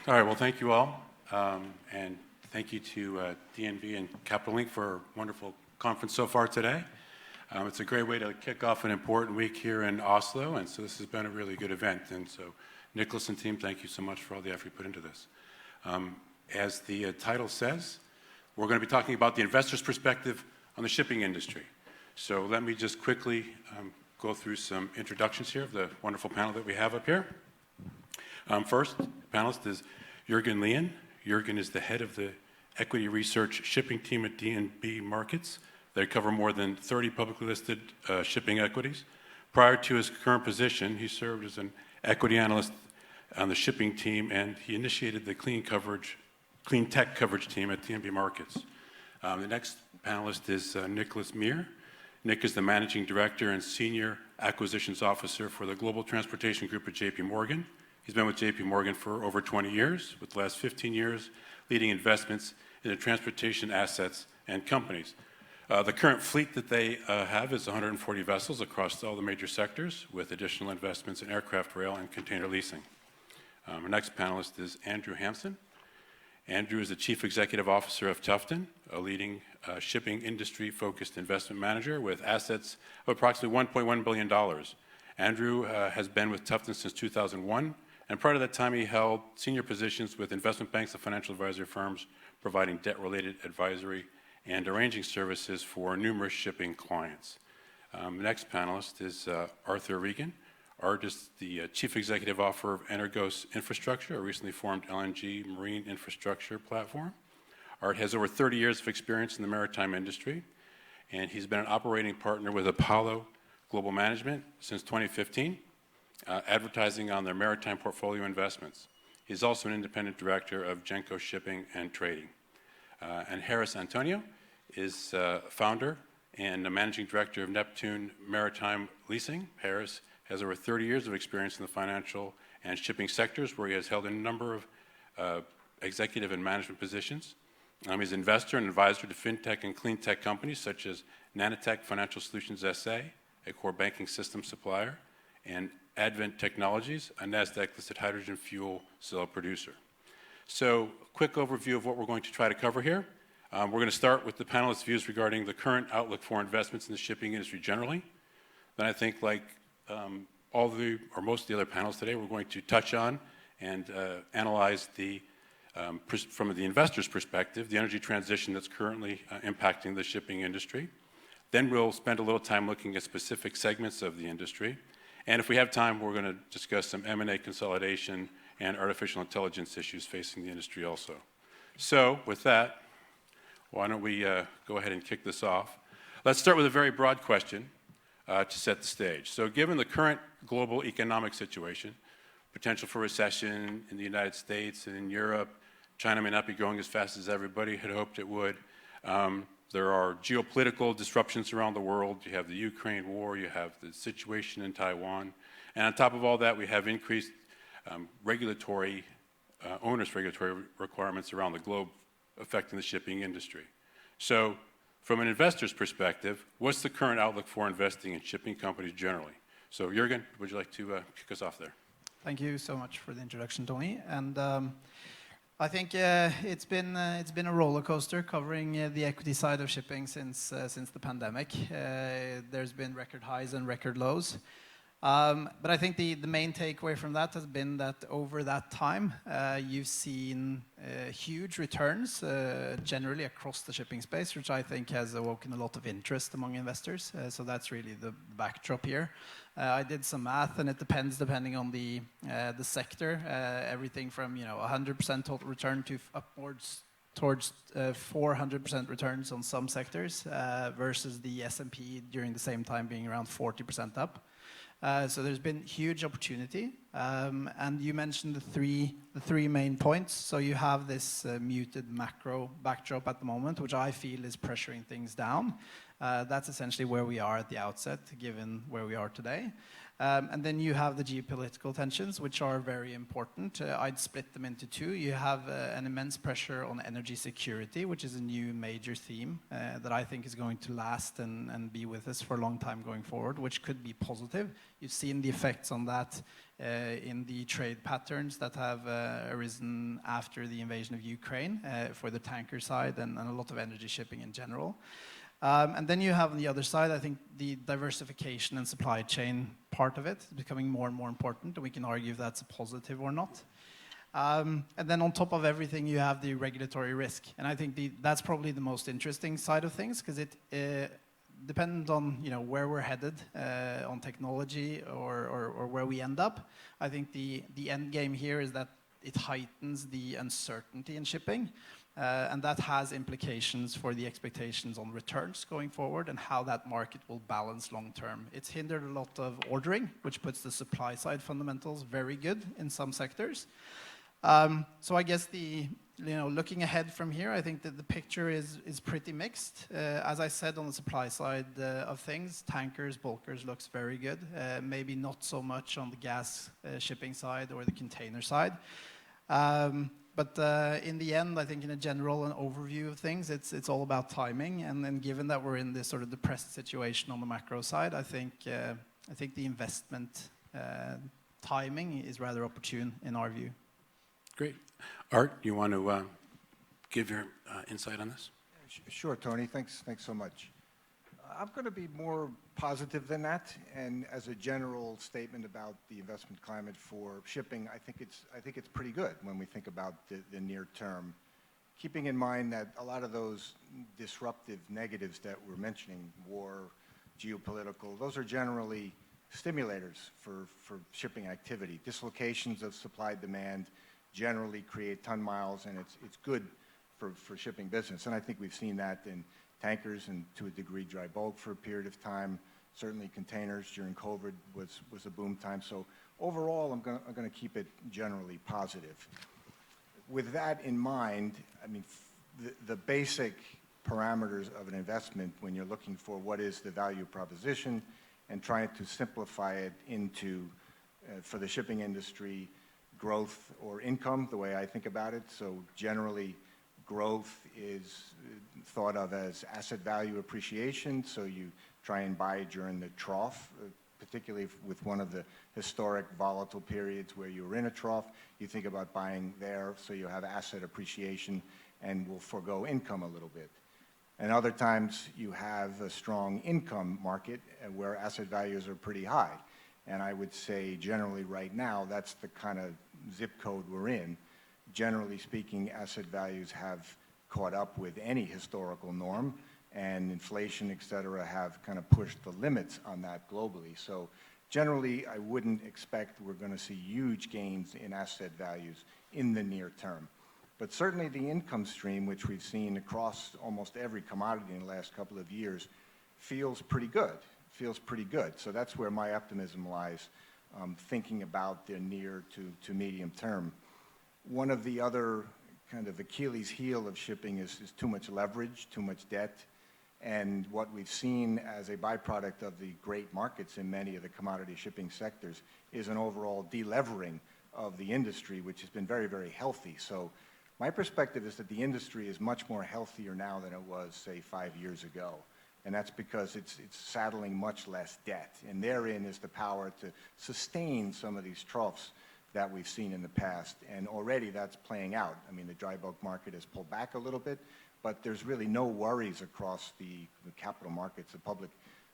All right, well, thank you all. And thank you to DNV and Capital Link for a wonderful conference so far today. It's a great way to kick off an important week here in Oslo, and so this has been a really good event. And so, Nicholas and team, thank you so much for all the effort you put into this. As the title says, we're going to be talking about the investor's perspective on the shipping industry. So let me just quickly go through some introductions here of the wonderful panel that we have up here. First, panelist is Jorgen Lian. Jorgen is the head of the equity research shipping team at DNB Markets. They cover more than 30 publicly listed shipping equities. Prior to his current position, he served as an equity analyst on the shipping team, and he initiated the clean tech coverage team at DNB Markets. The next panelist is Nicholas Meer. Nick is the managing director and senior acquisitions officer for the global transportation group at JP Morgan. He's been with JP Morgan for over 20 years, with the last 15 years leading investments in the transportation assets and companies. The current fleet that they have is 140 vessels across all the major sectors, with additional investments in aircraft, rail, and container leasing. Our next panelist is Andrew Hampson. Andrew is the chief executive officer of Tufton, a leading shipping industry-focused investment manager with assets of approximately $1.1 billion. Andrew has been with Tufton since 2001. And prior to that time, he held senior positions with investment banks and financial advisory firms, providing debt-related advisory and arranging services for numerous shipping clients. The next panelist is Arthur Regan. Art is the chief executive officer of Energos Infrastructure, a recently formed LNG marine infrastructure platform. Art has over 30 years of experience in the maritime industry, and he's been an operating partner with Apollo Global Management since 2015. Advertising on their maritime portfolio investments. He's also an independent director of Genco Shipping and Trading. And Antoniou is founder and the managing director of Neptune Maritime Leasing. Harris has over 30 years of experience in the financial and shipping sectors, where he has held a number of executive and management positions. He's an investor and advisor to fintech and clean tech companies such as Nanotech Financial Solutions SA, a core banking system supplier, and Advent Technologies, a NASDAQ-listed hydrogen fuel cell producer. So, quick overview of what we're going to try to cover here. We're going to start with the panelists' views regarding the current outlook for investments in the shipping industry generally. Then I think, like most of the other panels today, we're going to touch on and analyze from the investor's perspective, the energy transition that's currently impacting the shipping industry. Then we'll spend a little time looking at specific segments of the industry. And if we have time, we're going to discuss some M&A consolidation and artificial intelligence issues facing the industry also. So, with that, why don't we go ahead and kick this off. Let's start with a very broad question to set the stage. So, given the current global economic situation, potential for recession in the United States and in Europe, China may not be growing as fast as everybody had hoped it would. There are geopolitical disruptions around the world. You have the Ukraine war, you have the situation in Taiwan, and on top of all that, we have increased onerous regulatory requirements around the globe affecting the shipping industry. So, from an investor's perspective, what's the current outlook for investing in shipping companies generally? So, Jorgen, would you like to kick us off there? Thank you so much for the introduction, Tony. And I think it's been a roller coaster covering the equity side of shipping since the pandemic. There's been record highs and record lows. But I think the main takeaway from that has been that over that time, you've seen huge returns generally across the shipping space, which I think has awoken a lot of interest among investors. So that's really the backdrop here. I did some math, and it depending on the sector, everything from 100% total return to upwards towards 400% returns on some sectors, versus the S&P during the same time being around 40% up. So there's been huge opportunity, and you mentioned the three main points. So you have this muted macro backdrop at the moment, which I feel is pressuring things down. That's essentially where we are at the outset, given where we are today. And then you have the geopolitical tensions, which are very important. I'd split them into two. You have an immense pressure on energy security, which is a new major theme that I think is going to last and be with us for a long time going forward, which could be positive. You've seen the effects on that in the trade patterns that have arisen after the invasion of Ukraine for the tanker side and a lot of energy shipping in general. And then you have on the other side, I think the diversification and supply chain part of it is becoming more and more important, and we can argue if that's a positive or not. And then on top of everything, you have the regulatory risk. And I think that's probably the most interesting side of things, because it depends on where we're headed on technology or where we end up. I think the end game here is that it heightens the uncertainty in shipping. And that has implications for the expectations on returns going forward and how that market will balance long term. It's hindered a lot of ordering, which puts the supply side fundamentals very good in some sectors. So I guess looking ahead from here, I think that the picture is pretty mixed. As I said, on the supply side of things, tankers, bulkers looks very good. Maybe not so much on the gas shipping side or the container side. But in the end, I think in a general and overview of things, it's all about timing. And then given that we're in this sort of depressed situation on the macro side, I think the investment timing is rather opportune in our view. Great. Art, you want to give your insight on this? Sure, Tony. Thanks so much. I'm going to be more positive than that, and as a general statement about the investment climate for shipping, I think it's pretty good when we think about the near term, keeping in mind that a lot of those disruptive negatives that we're mentioning, war, geopolitical, those are generally stimulators for shipping activity. Dislocations of supply demand generally create ton miles, and it's good for shipping business, and I think we've seen that in tankers and to a degree dry bulk for a period of time. Certainly containers during COVID was a boom time. So overall, I'm going to keep it generally positive. With that in mind, I mean, the basic parameters of an investment when you're looking for what is the value proposition and trying to simplify it into, for the shipping industry, growth or income, the way I think about it. So generally, growth is thought of as asset value appreciation, so you try and buy during the trough, particularly with one of the historic volatile periods where you were in a trough. You think about buying there, so you have asset appreciation and will forego income a little bit. And other times you have a strong income market where asset values are pretty high. And I would say generally right now, that's the kind of zip code we're in. Generally speaking, asset values have caught up with any historical norm, and inflation, et cetera, have kind of pushed the limits on that globally. So generally, I wouldn't expect we're going to see huge gains in asset values in the near term. But certainly the income stream, which we've seen across almost every commodity in the last couple of years, feels pretty good. So that's where my optimism lies, thinking about the near to medium term. One of the other kind of Achilles heel of shipping is too much leverage, too much debt. And what we've seen as a byproduct of the great markets in many of the commodity shipping sectors is an overall delevering of the industry, which has been very, very healthy. So my perspective is that the industry is much more healthier now than it was, say, 5 years ago. And that's because it's saddling much less debt. And therein is the power to sustain some of these troughs that we've seen in the past. And already that's playing out. I mean, the dry bulk market has pulled back a little bit, but there's really no worries across the capital markets, the public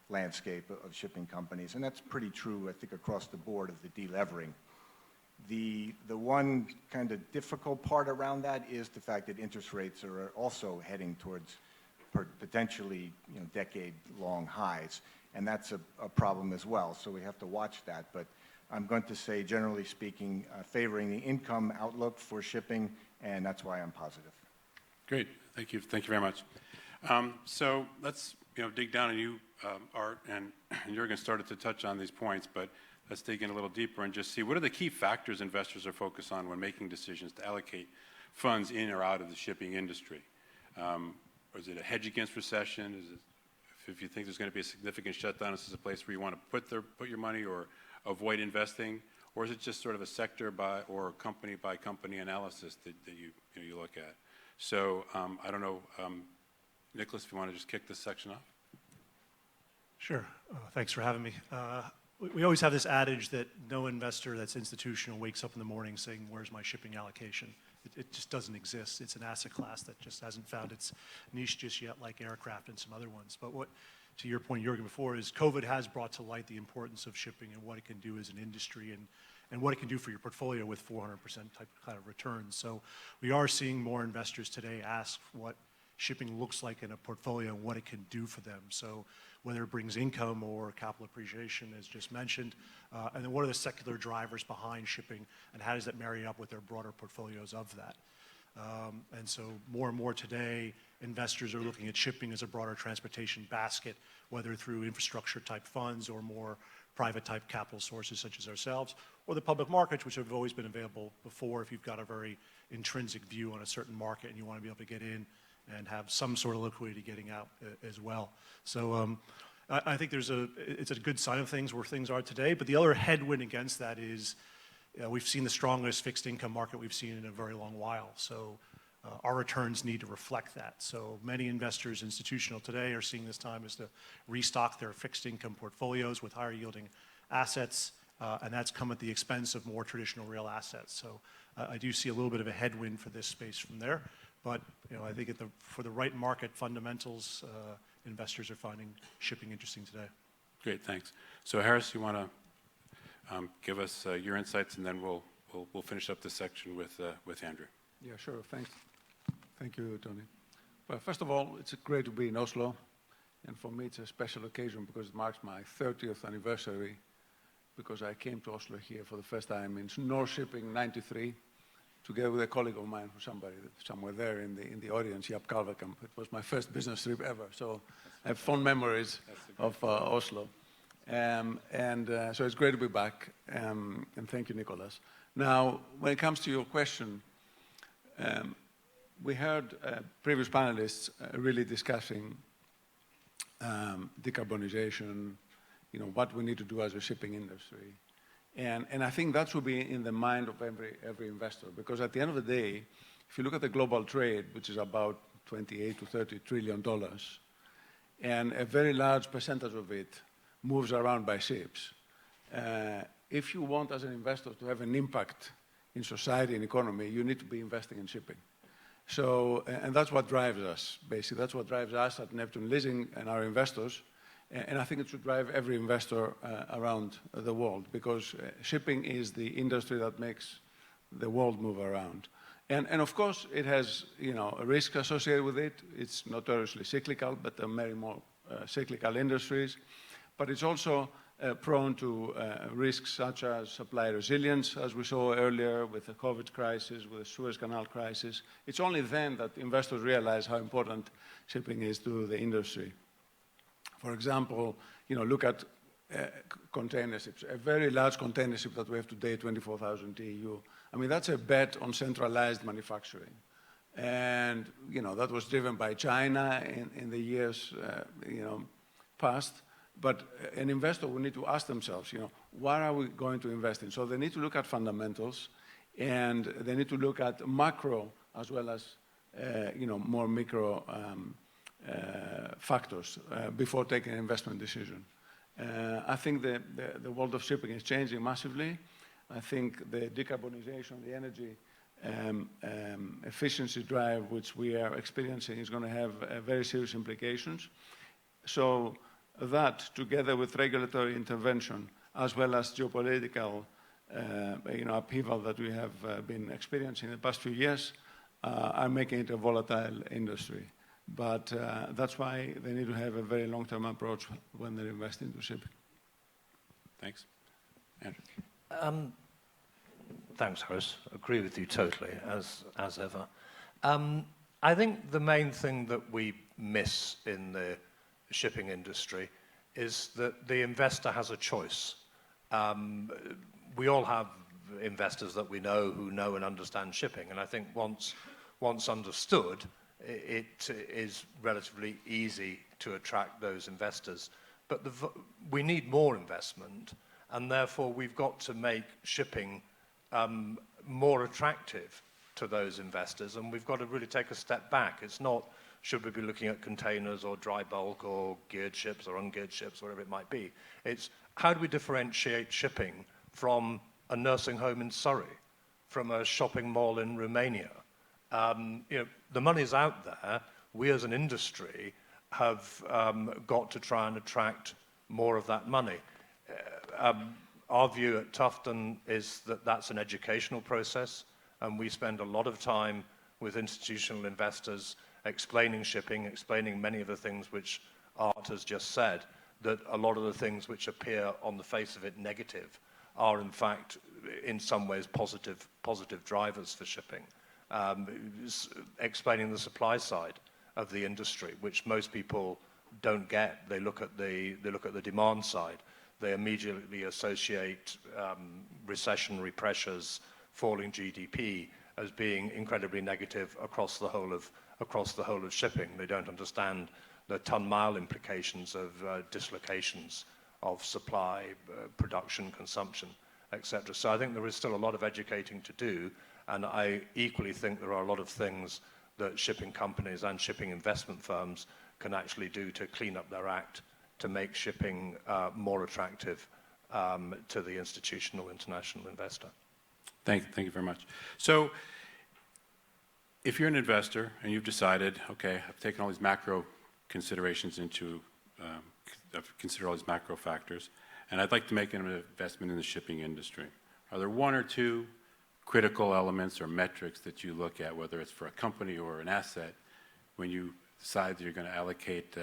landscape of shipping companies. And that's pretty true, I think, across the board of the delevering. The one kind of difficult part around that is the fact that interest rates are also heading towards potentially decade-long highs. And that's a problem as well. So we have to watch that. But I'm going to say, generally speaking, favoring the income outlook for shipping, and that's why I'm positive. Great. Thank you. Thank you very much. So let's dig down, and you, Art, and Jorgen started to touch on these points, but let's dig in a little deeper and just see what are the key factors investors are focused on when making decisions to allocate funds in or out of the shipping industry. Or is it a hedge against recession? Is it if you think there's going to be a significant shutdown, this is a place where you want to put your money, or avoid investing, or is it just sort of a sector or company by company analysis that you look at? So I don't know, Nicholas, if you want to just kick this section off. Sure. Thanks for having me. We always have this adage that no investor that's institutional wakes up in the morning saying, where's my shipping allocation? It just doesn't exist. It's an asset class that just hasn't found its niche just yet, like aircraft and some other ones. But what, to your point, Jorgen, before, is COVID has brought to light the importance of shipping and what it can do as an industry and what it can do for your portfolio with 400% type kind of returns. So we are seeing more investors today ask what shipping looks like in a portfolio and what it can do for them. So whether it brings income or capital appreciation, as just mentioned, and then what are the secular drivers behind shipping, and how does that marry up with their broader portfolios of that? And so more and more today, investors are looking at shipping as a broader transportation basket, whether through infrastructure type funds or more private type capital sources such as ourselves, or the public markets, which have always been available before if you've got a very intrinsic view on a certain market and you want to be able to get in and have some sort of liquidity getting out as well. So I think it's a good sign of things where things are today, but the other headwind against that is we've seen the strongest fixed income market we've seen in a very long while. So our returns need to reflect that. So many investors, institutional today, are seeing this time as to restock their fixed income portfolios with higher yielding assets, and that's come at the expense of more traditional real assets. So I do see a little bit of a headwind for this space from there. But I think for the right market fundamentals, investors are finding shipping interesting today. Great, thanks. So Harris, you want to give us your insights, and then we'll finish up this section with Andrew. Yeah, sure. Thanks. Thank you, Tony. Well, first of all, it's great to be in Oslo, and for me it's a special occasion because it marks my 30th anniversary, because I came to Oslo here for the first time in North Shipping '93. Together with a colleague of mine, somewhere there in the audience, Jaap Kalvekamp. It was my first business trip ever, so I have fond memories of Oslo. So it's great to be back, and thank you, Nicholas. Now, when it comes to your question, we heard previous panelists really discussing decarbonization, what we need to do as a shipping industry. And I think that should be in the mind of every investor, because at the end of the day, if you look at the global trade, which is about $28 to $30 trillion, and a very large percentage of it moves around by ships, if you want as an investor to have an impact in society and economy, you need to be investing in shipping. So, and that's what drives us, basically. That's what drives us at Neptune Leasing and our investors. And I think it should drive every investor around the world, because shipping is the industry that makes the world move around. And of course, it has a risk associated with it. It's notoriously cyclical, but there are many more cyclical industries. But it's also prone to risks such as supply resilience, as we saw earlier with the COVID crisis, with the Suez Canal crisis. It's only then that investors realize how important shipping is to the industry. For example, look at container ships. A very large container ship that we have today, 24,000 TEU. I mean, that's a bet on centralized manufacturing. And, that was driven by China in the years, past. But an investor will need to ask themselves, what are we going to invest in? So they need to look at fundamentals, and they need to look at macro as well as, more micro factors before taking an investment decision. I think the world of shipping is changing massively. I think the decarbonization, the energy efficiency drive which we are experiencing is going to have very serious implications. So that, together with regulatory intervention, as well as geopolitical upheaval that we have been experiencing in the past few years, are making it a volatile industry. But that's why they need to have a very long-term approach when they invest into shipping. Thanks. Andrew. Thanks, Harris. Agree with you totally, as ever. I think the main thing that we miss in the shipping industry is that the investor has a choice. We all have investors that we know who know and understand shipping, and I think once understood, it is relatively easy to attract those investors. But we need more investment, and therefore we've got to make shipping more attractive to those investors, and we've got to really take a step back. It's not, should we be looking at containers or dry bulk or geared ships or ungeared ships, whatever it might be. It's how do we differentiate shipping from a nursing home in Surrey, from a shopping mall in Romania? The money's out there. We as an industry have got to try and attract more of that money. Our view at Tufton is that that's an educational process, and we spend a lot of time with institutional investors explaining shipping, explaining many of the things which Art has just said, that a lot of the things which appear on the face of it negative are in fact in some ways positive drivers for shipping. Explaining the supply side of the industry, which most people don't get. They look at the demand side. They immediately associate recessionary pressures, falling GDP as being incredibly negative across the whole of shipping. They don't understand the ton-mile implications of dislocations of supply, production, consumption, etc. So I think there is still a lot of educating to do, and I equally think there are a lot of things that shipping companies and shipping investment firms can actually do to clean up their act to make shipping more attractive to the institutional international investor. Thank you very much. So if you're an investor and you've decided, okay, I've taken all these macro considerations into, I've considered all these macro factors, and I'd like to make an investment in the shipping industry. Are there one or two critical elements or metrics that you look at, whether it's for a company or an asset, when you decide that you're going to allocate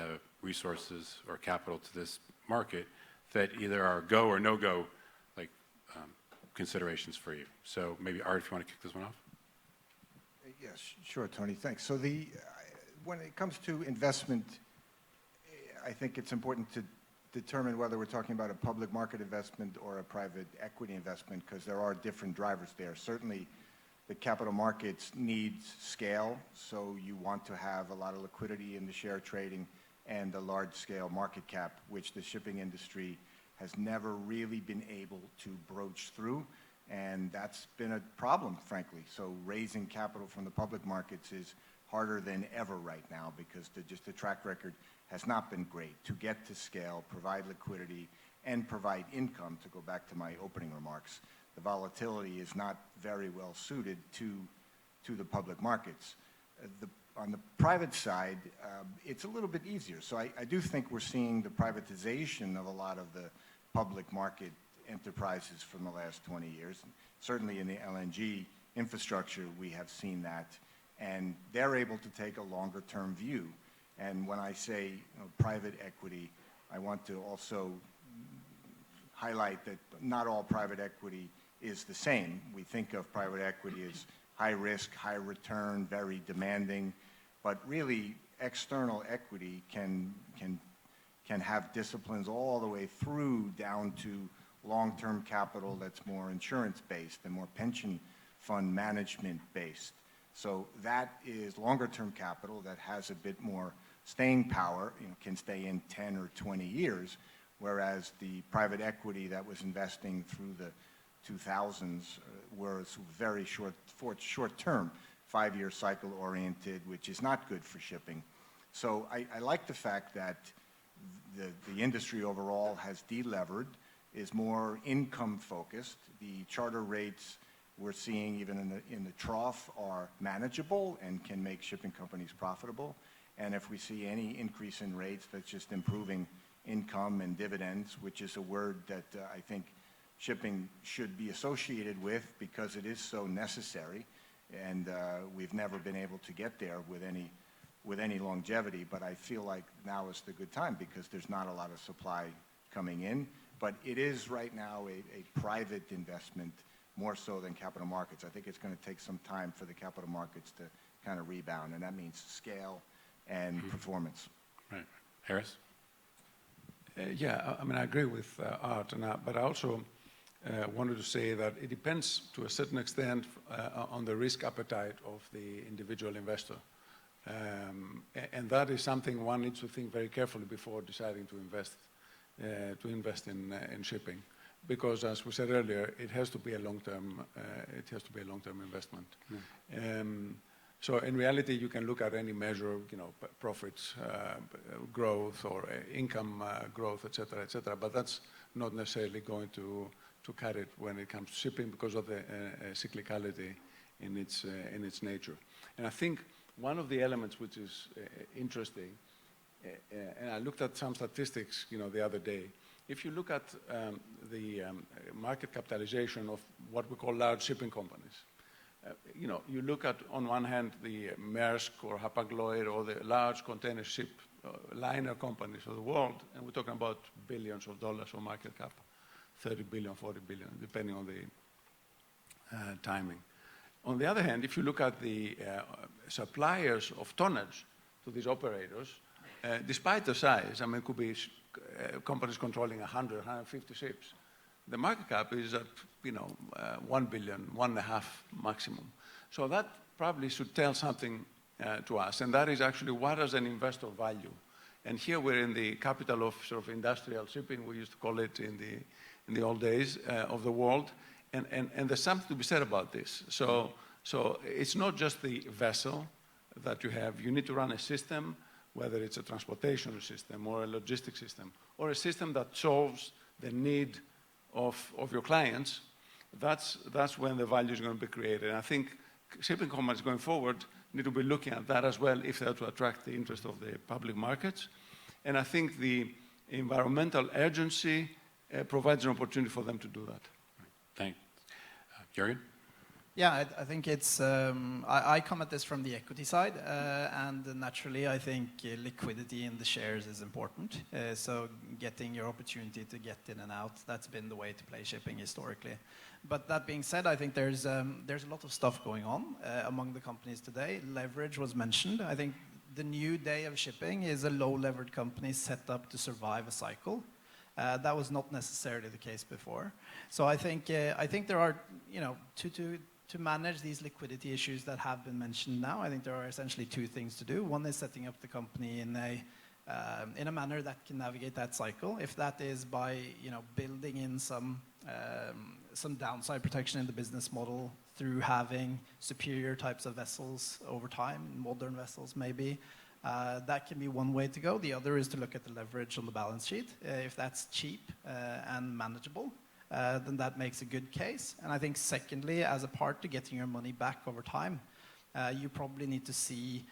resources or capital to this market, that either are go or no-go considerations for you? So maybe Art, if you want to kick this one off. Yes, sure, Tony, thanks. So when it comes to investment, I think it's important to determine whether we're talking about a public market investment or a private equity investment, because there are different drivers there. Certainly, the capital markets needs scale, so you want to have a lot of liquidity in the share trading and a large-scale market cap, which the shipping industry has never really been able to broach through, and that's been a problem, frankly. So raising capital from the public markets is harder than ever right now, because the track record has not been great to get to scale, provide liquidity, and provide income. To go back to my opening remarks, the volatility is not very well suited to the public markets. On the private side, it's a little bit easier. So I do think we're seeing the privatization of a lot of the public market enterprises from the last 20 years. Certainly in the LNG infrastructure, we have seen that, and they're able to take a longer-term view. And when I say private equity, I want to also highlight that not all private equity is the same. We think of private equity as high risk, high return, very demanding, but really external equity can have disciplines all the way through down to long-term capital that's more insurance-based and more pension fund management-based. So that is longer-term capital that has a bit more staying power, can stay in 10 or 20 years, whereas the private equity that was investing through the 2000s was very short-term, 5-year cycle-oriented, which is not good for shipping. So I like the fact that the industry overall has delevered, is more income-focused. The charter rates we're seeing even in the trough are manageable and can make shipping companies profitable. And if we see any increase in rates, that's just improving income and dividends, which is a word that I think shipping should be associated with, because it is so necessary. And we've never been able to get there with any longevity, but I feel like now is the good time because there's not a lot of supply coming in. But it is right now a private investment more so than capital markets. I think it's going to take some time for the capital markets to kind of rebound, and that means scale and performance. Right. Harris? Yeah, I mean, I agree with Art, but I also wanted to say that it depends to a certain extent on the risk appetite of the individual investor. And that is something one needs to think very carefully before deciding to invest in shipping. because as we said earlier, it has to be a long-term investment. So in reality, you can look at any measure, profits growth or income growth, et cetera, but that's not necessarily going to cut it when it comes to shipping because of the cyclicality in its nature. And I think one of the elements which is interesting, and I looked at some statistics, the other day. If you look at the market capitalization of what we call large shipping companies, you look at, on one hand, the Maersk or Hapag-Lloyd or the large container ship liner companies of the world, and we're talking about billions of dollars of market cap, 30 billion, 40 billion, depending on the timing. On the other hand, if you look at the suppliers of tonnage to these operators, despite the size, I mean, it could be companies controlling 100, 150 ships. The market cap is at, 1 billion, 1.5 maximum. So that probably should tell something to us, and that is actually what does an investor value? And here we're in the capital of sort of industrial shipping, we used to call it in the old days of the world, and there's something to be said about this. So it's not just the vessel that you have. You need to run a system, whether it's a transportation system or a logistics system, or a system that solves the need of your clients. That's when the value is going to be created. And I think shipping companies going forward need to be looking at that as well if they're to attract the interest of the public markets. And I think the environmental urgency provides an opportunity for them to do that. Thanks. Jorgen? Yeah, I think it's, I come at this from the equity side, and naturally I think liquidity in the shares is important. So getting your opportunity to get in and out, that's been the way to play shipping historically. But that being said, I think there's a lot of stuff going on among the companies today. Leverage was mentioned. I think the new day of shipping is a low-levered company set up to survive a cycle. That was not necessarily the case before. So I think there are, to manage these liquidity issues that have been mentioned now, I think there are essentially two things to do. One is setting up the company in a manner that can navigate that cycle. If that is by building in some downside protection in the business model through having superior types of vessels over time, modern vessels maybe, that can be one way to go. The other is to look at the leverage on the balance sheet. If that's cheap and manageable, then that makes a good case. And I think secondly, as a part to getting your money back over time, you probably need to see,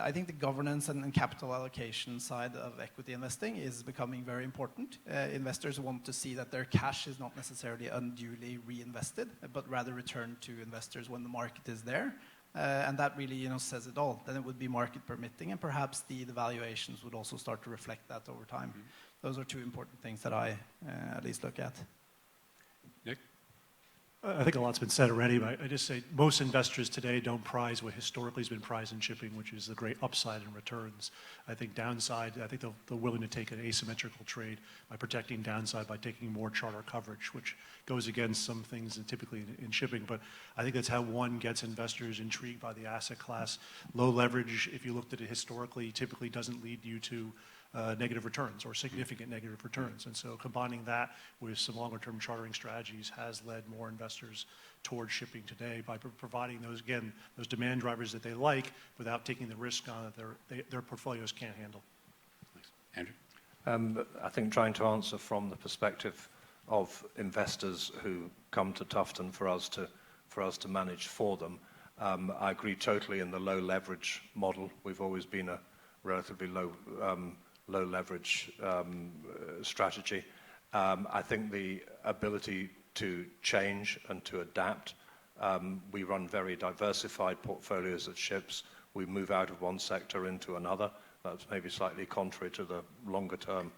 I think the governance and capital allocation side of equity investing is becoming very important. Investors want to see that their cash is not necessarily unduly reinvested, but rather returned to investors when the market is there. And that really says it all. Then it would be market permitting, and perhaps the valuations would also start to reflect that over time. Those are two important things that I at least look at. Nick? I think a lot's been said already, but I just say most investors today don't prize what historically has been prized in shipping, which is the great upside in returns. I think downside, I think they're willing to take an asymmetrical trade by protecting downside by taking more charter coverage, which goes against some things typically in shipping. But I think that's how one gets investors intrigued by the asset class. Low leverage, if you looked at it historically, typically doesn't lead you to negative returns or significant negative returns. And so combining that with some longer-term chartering strategies has led more investors towards shipping today by providing those, again, those demand drivers that they like without taking the risk on that their portfolios can't handle. Andrew? I think trying to answer from the perspective of investors who come to Tufton for us to manage for them, I agree totally in the low leverage model. We've always been a relatively low leverage strategy. I think the ability to change and to adapt. We run very diversified portfolios of ships. We move out of one sector into another. That's maybe slightly contrary to the longer term,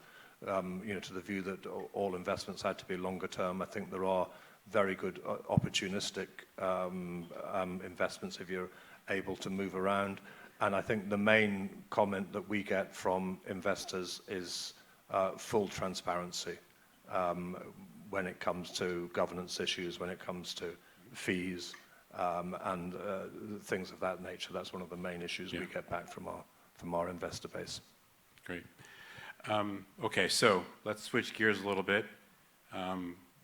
to the view that all investments had to be longer term. I think there are very good opportunistic investments if you're able to move around. And I think the main comment that we get from investors is full transparency when it comes to governance issues, when it comes to fees and things of that nature. That's one of the main issues we get back from our investor base. Great. Okay, so let's switch gears a little bit.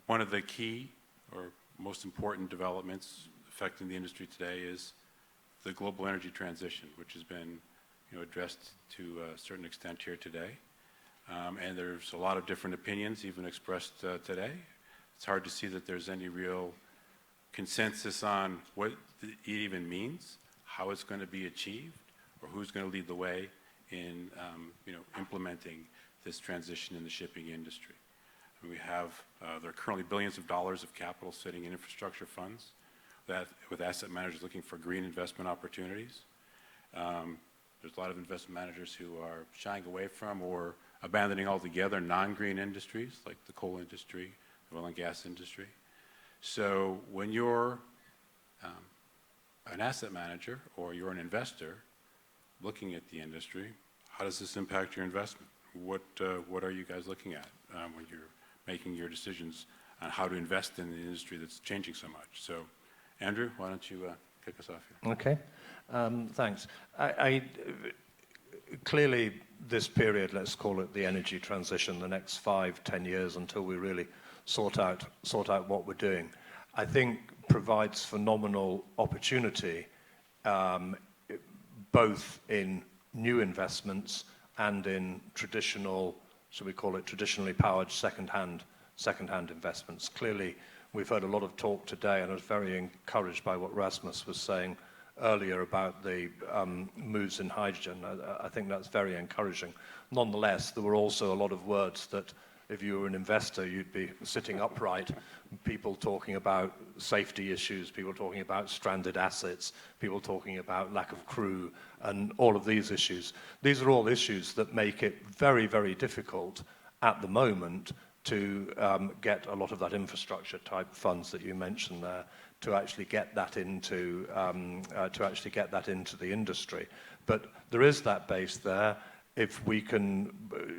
One of the key or most important developments affecting the industry today is the global energy transition, which has been addressed to a certain extent here today. And there's a lot of different opinions even expressed today. It's hard to see that there's any real consensus on what it even means, how it's going to be achieved, or who's going to lead the way in implementing this transition in the shipping industry. We have, there are currently billions of dollars of capital sitting in infrastructure funds with asset managers looking for green investment opportunities. There's a lot of investment managers who are shying away from or abandoning altogether non-green industries like the coal industry, the oil and gas industry. So when you're an asset manager or you're an investor looking at the industry, how does this impact your investment? What are you guys looking at when you're making your decisions on how to invest in the industry that's changing so much? So, Andrew, why don't you kick us off here? Okay, thanks. Clearly, this period, let's call it the energy transition, the next 5-10 years until we really sort out what we're doing, I think provides phenomenal opportunity, both in new investments and in traditional, shall we call it, traditionally powered second-hand investments. Clearly, we've heard a lot of talk today, and I was very encouraged by what Rasmus was saying earlier about the moves in hydrogen. I think that's very encouraging. Nonetheless, there were also a lot of words that if you were an investor, you'd be sitting upright, people talking about safety issues, people talking about stranded assets, people talking about lack of crew, and all of these issues. These are all issues that make it very, very difficult at the moment to get a lot of that infrastructure type funds that you mentioned there to actually get that into the industry. But there is that base there. If we can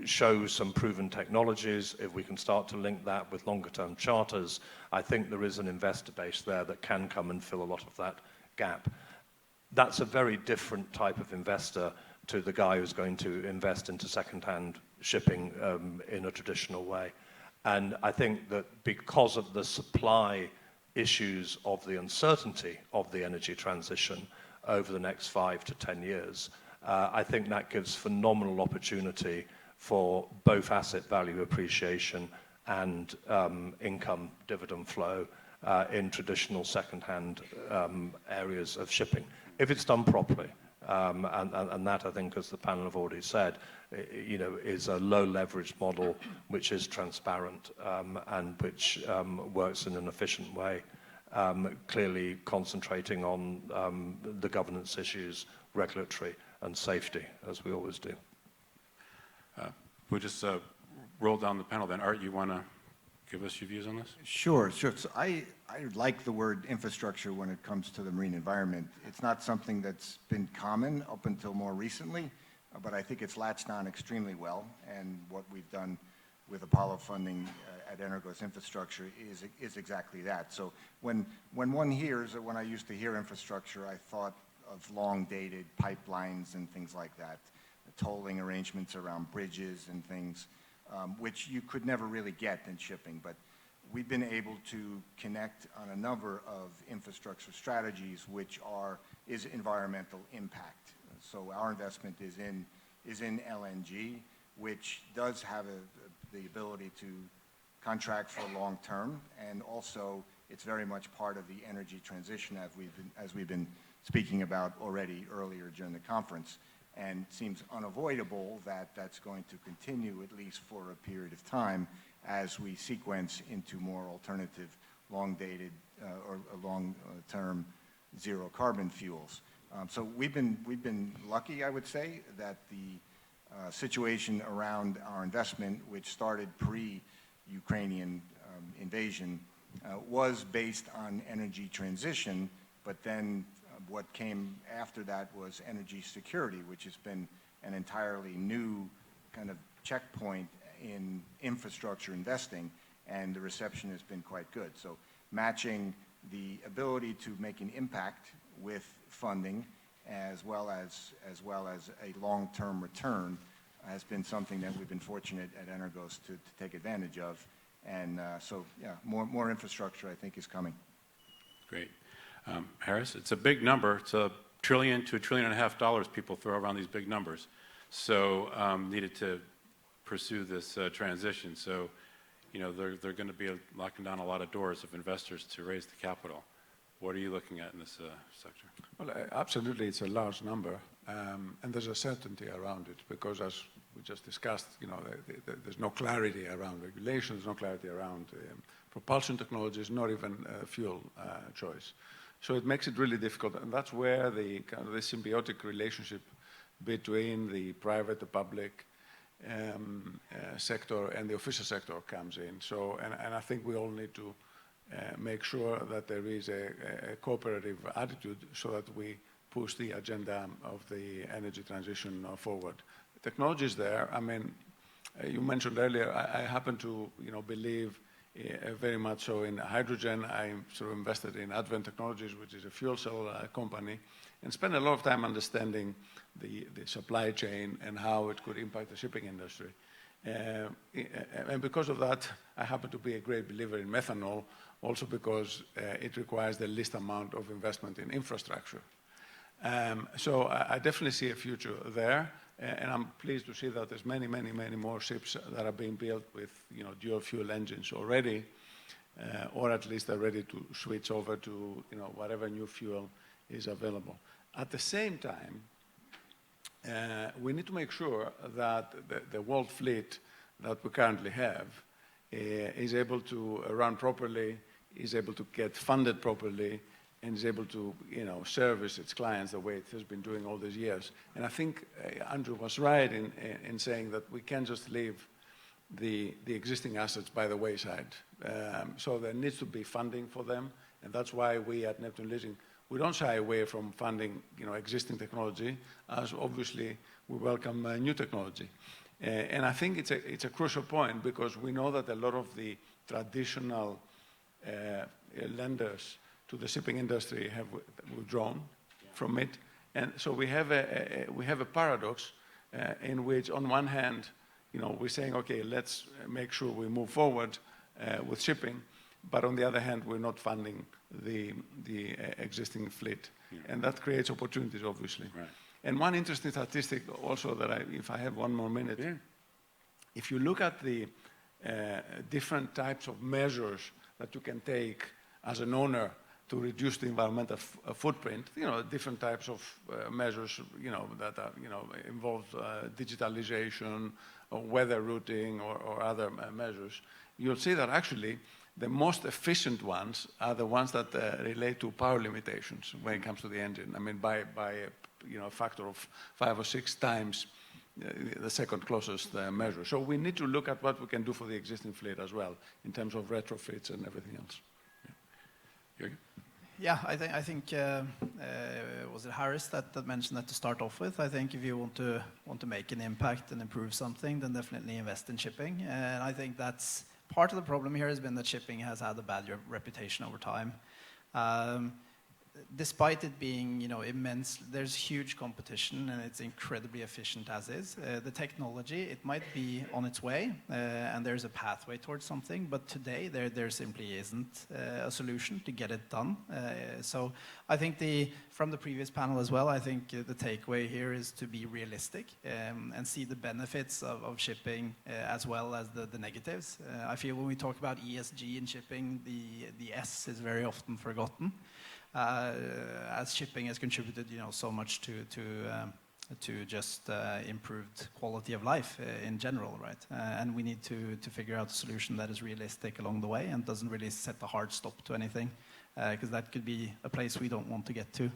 show some proven technologies, if we can start to link that with longer term charters, I think there is an investor base there that can come and fill a lot of that gap. That's a very different type of investor to the guy who's going to invest into second-hand shipping in a traditional way. And I think that because of the supply issues of the uncertainty of the energy transition over the next 5 to 10 years, I think that gives phenomenal opportunity for both asset value appreciation and income dividend flow in traditional second-hand areas of shipping, if it's done properly. And that, I think, as the panel have already said, is a low-leverage model which is transparent and which works in an efficient way, clearly concentrating on the governance issues, regulatory and safety, as we always do. We'll just roll down the panel then. Art, you want to give us your views on this? Sure. So I like the word infrastructure when it comes to the marine environment. It's not something that's been common up until more recently, but I think it's latched on extremely well. And what we've done with Apollo funding at Energos infrastructure is exactly that. So when one hears, or when I used to hear infrastructure, I thought of long-dated pipelines and things like that, tolling arrangements around bridges and things, which you could never really get in shipping. But we've been able to connect on a number of infrastructure strategies, which is environmental impact. So our investment is in LNG, which does have the ability to contract for long term, and also it's very much part of the energy transition as we've been speaking about already earlier during the conference, and seems unavoidable that that's going to continue at least for a period of time as we sequence into more alternative long-dated or long-term zero carbon fuels. So we've been lucky, I would say, that the situation around our investment, which started pre-Ukrainian invasion, was based on energy transition, but then what came after that was energy security, which has been an entirely new kind of checkpoint in infrastructure investing, and the reception has been quite good. So matching the ability to make an impact with funding as well as a long-term return has been something that we've been fortunate at Energos to take advantage of. And so, yeah, more infrastructure, I think, is coming. Great. Harris, it's a big number. It's $1 trillion to $1.5 trillion people throw around these big numbers. So needed to pursue this transition. So, you know, they're going to be locking down a lot of doors of investors to raise the capital. What are you looking at in this sector? Well, absolutely, it's a large number, and there's a certainty around it because, as we just discussed, you know, there's no clarity around regulations, no clarity around propulsion technologies, not even fuel choice. So it makes it really difficult, and that's where the kind of the symbiotic relationship between the private, the public sector and the official sector comes in. So, and I think we all need to make sure that there is a cooperative attitude so that we push the agenda of the energy transition forward. The technology is there. I mean, you mentioned earlier, I happen to, you know, believe very much so in hydrogen. I'm sort of invested in Advent Technologies, which is a fuel cell company, and spend a lot of time understanding the supply chain and how it could impact the shipping industry. And because of that, I happen to be a great believer in methanol, also because it requires the least amount of investment in infrastructure. So I definitely see a future there, and I'm pleased to see that there's many more ships that are being built with, you know, dual fuel engines already, or at least they're ready to switch over to, you know, whatever new fuel is available. At the same time, we need to make sure that the world fleet that we currently have is able to run properly, is able to get funded properly, and is able to, you know, service its clients the way it has been doing all these years. And I think Andrew was right in saying that we can't just leave the existing assets by the wayside. So there needs to be funding for them, and that's why we at Neptune Leasing, we don't shy away from funding, you know, existing technology, as obviously we welcome new technology. And I think it's a crucial point because we know that a lot of the traditional lenders to the shipping industry have withdrawn from it. And so we have a paradox in which on one hand, you know, we're saying, okay, let's make sure we move forward with shipping, but on the other hand, we're not funding the existing fleet. Yeah. And that creates opportunities, obviously. Right. And one interesting statistic also that if I have one more minute, Yeah. If you look at the different types of measures that you can take as an owner to reduce the environmental footprint, you know, different types of measures, you know, that are, you know, involve digitalization or weather routing or other measures, you'll see that actually the most efficient ones are the ones that relate to power limitations when it comes to the engine. I mean, by you know, a factor of 5 or 6 times the second closest measure. So we need to look at what we can do for the existing fleet as well in terms of retrofits and everything else. Yeah. Yeah, I think was it Harris that mentioned that to start off with? I think if you want to make an impact and improve something, then definitely invest in shipping. And I think that's part of the problem here has been that shipping has had a bad reputation over time. Despite it being, you know, immense, there's huge competition and it's incredibly efficient as is. The technology, it might be on its way and there's a pathway towards something, but today there simply isn't a solution to get it done. So I think from the previous panel as well, I think the takeaway here is to be realistic and see the benefits of shipping as well as the negatives. I feel when we talk about ESG in shipping, the S is very often forgotten. As shipping has contributed, you know, so much to just improved quality of life in general, right? And we need to figure out a solution that is realistic along the way and doesn't really set a hard stop to anything, because that could be a place we don't want to get to.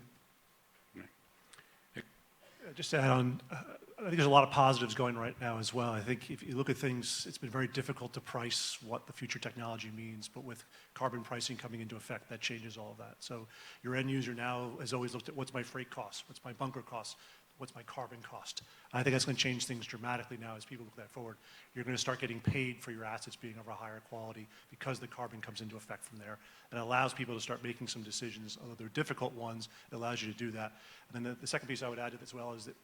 Just to add on, I think there's a lot of positives going right now as well. I think if you look at things, it's been very difficult to price what the future technology means, but with carbon pricing coming into effect, that changes all of that. So your end user now has always looked at what's my freight cost, what's my bunker cost, what's my carbon cost. I think that's going to change things dramatically now as people look that forward. You're going to start getting paid for your assets being of a higher quality because the carbon comes into effect from there. And it allows people to start making some decisions, although they're difficult ones, it allows you to do that. And then the second piece I would add to this as well is that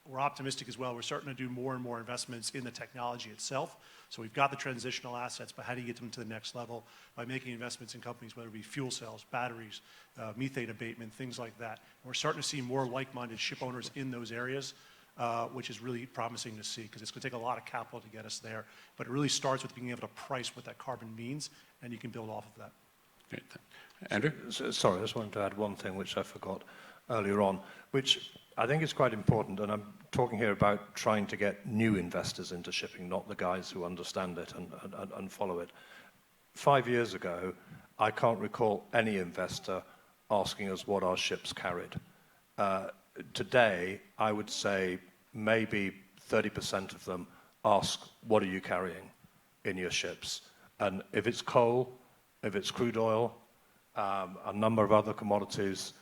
we're optimistic as well. We're starting to do more and more investments in the technology itself. So we've got the transitional assets, but how do you get them to the next level? By making investments in companies, whether it be fuel cells, batteries, methane abatement, things like that. And we're starting to see more like-minded ship owners in those areas, which is really promising to see, because it's going to take a lot of capital to get us there. But it really starts with being able to price what that carbon means, and you can build off of that. Great. Andrew? Sorry, I just wanted to add one thing which I forgot earlier on, which I think is quite important, and I'm talking here about trying to get new investors into shipping, not the guys who understand it and follow it. 5 years ago, I can't recall any investor asking us what our ships carried. Today, I would say maybe 30% of them ask, what are you carrying in your ships? And if it's coal, if it's crude oil, a number of other commodities,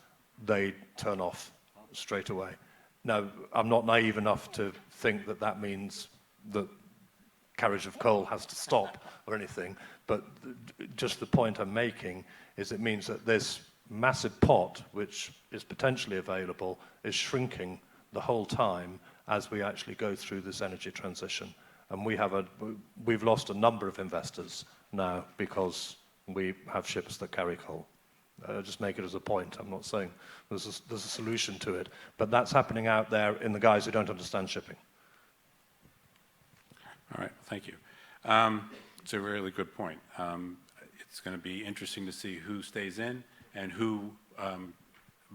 they turn off straight away. Now, I'm not naive enough to think that that means that carriage of coal has to stop or anything, but just the point I'm making is it means that this massive pot, which is potentially available, is shrinking the whole time as we actually go through this energy transition. And we've lost a number of investors now because we have ships that carry coal. Just make it as a point. I'm not saying there's a solution to it, but that's happening out there in the guys who don't understand shipping. All right, thank you. It's a really good point. It's going to be interesting to see who stays in and who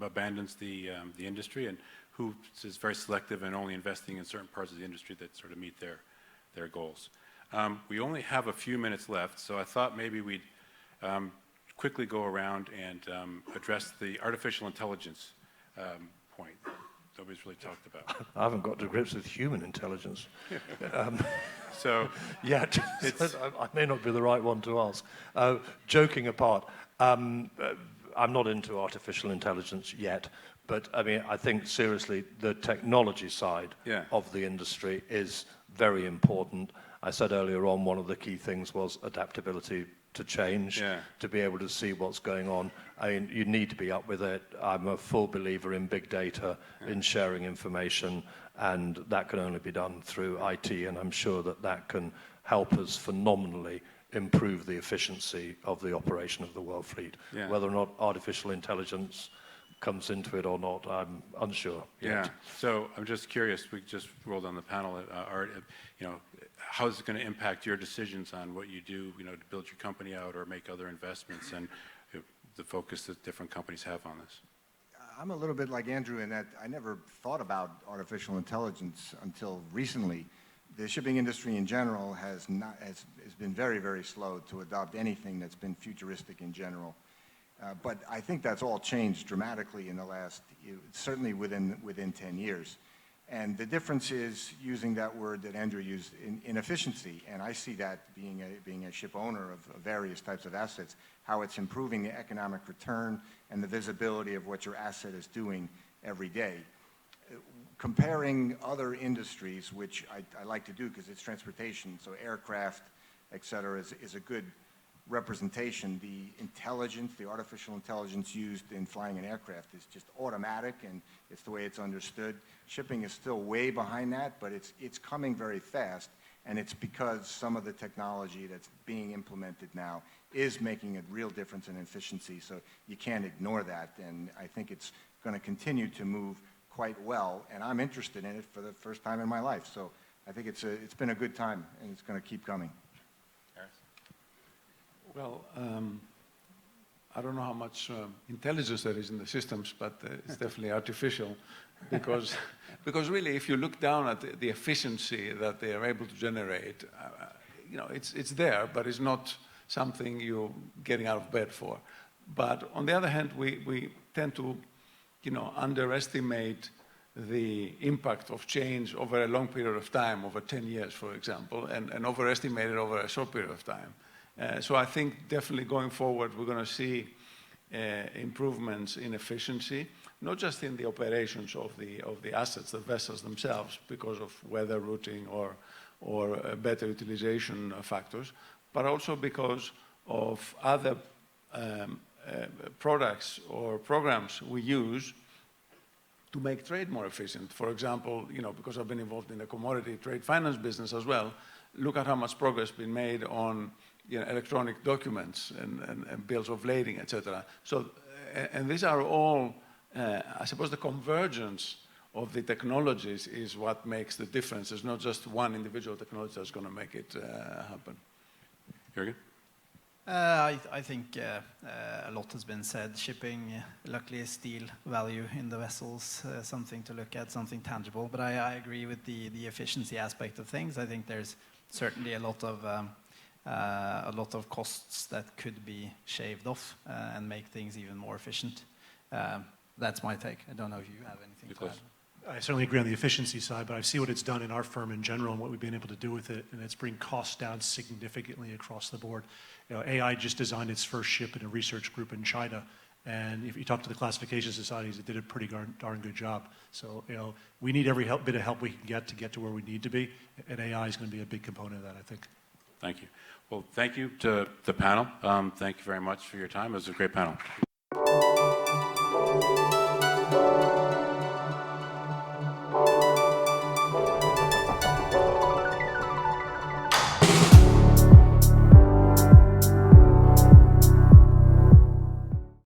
abandons the industry, and who is very selective and only investing in certain parts of the industry that sort of meet their goals. We only have a few minutes left, so I thought maybe we'd quickly go around and address the artificial intelligence point nobody's really talked about. I haven't got to grips with human intelligence. So yet, I may not be the right one to ask. Joking apart, I'm not into artificial intelligence yet, but I mean, I think seriously, the technology side of the industry is very important. I said earlier on, one of the key things was adaptability to change, to be able to see what's going on. I mean, you need to be up with it. I'm a full believer in big data, in sharing information, and that can only be done through IT, and I'm sure that that can help us phenomenally improve the efficiency of the operation of the world fleet. Whether or not artificial intelligence comes into it or not, I'm unsure yet. So I'm just curious, we just rolled on the panel, how is it going to impact your decisions on what you do, to build your company out or make other investments, and the focus that different companies have on this? I'm a little bit like Andrew in that I never thought about artificial intelligence until recently. The shipping industry in general has been very, very slow to adopt anything that's been futuristic in general. But I think that's all changed dramatically in the last, certainly within 10 years. And the difference is using that word that Andrew used, in efficiency. And I see that being a ship owner of various types of assets, how it's improving the economic return and the visibility of what your asset is doing every day. Comparing other industries, which I like to do because it's transportation, so aircraft, et cetera, is a good representation. The intelligence, the artificial intelligence used in flying an aircraft is just automatic, and it's the way it's understood. Shipping is still way behind that, but it's coming very fast, and it's because some of the technology that's being implemented now is making a real difference in efficiency, so you can't ignore that, and I think it's going to continue to move quite well, and I'm interested in it for the first time in my life, so I think it's been a good time, and it's going to keep coming. Well, I don't know how much intelligence there is in the systems, but it's definitely artificial, because really, if you look down at the efficiency that they are able to generate, it's there, but it's not something you're getting out of bed for. But on the other hand, we tend to, underestimate the impact of change over a long period of time, over 10 years, for example, and overestimate it over a short period of time. So I think definitely going forward, we're going to see improvements in efficiency, not just in the operations of the assets, the vessels themselves, because of weather routing or better utilization factors, but also because of other products or programs we use to make trade more efficient. For example, because I've been involved in the commodity trade finance business as well, look at how much progress has been made on electronic documents and bills of lading, etc. So, and these are all, I suppose, the convergence of the technologies is what makes the difference. It's not just one individual technology that's going to make it happen. Jorgen? I think a lot has been said. Shipping, luckily, steel value in the vessels, something to look at, something tangible. But I agree with the efficiency aspect of things. I think there's certainly a lot of costs that could be shaved off and make things even more efficient. That's my take. I don't know if you have anything to add. I certainly agree on the efficiency side, but I see what it's done in our firm in general and what we've been able to do with it, and it's bring costs down significantly across the board. AI just designed its first ship in a research group in China, and if you talk to the classification societies, it did a pretty darn good job. So, we need every bit of help we can get to where we need to be, and AI is going to be a big component of that, I think. Thank you. Well, thank you to the panel. Thank you very much for your time. It was a great panel.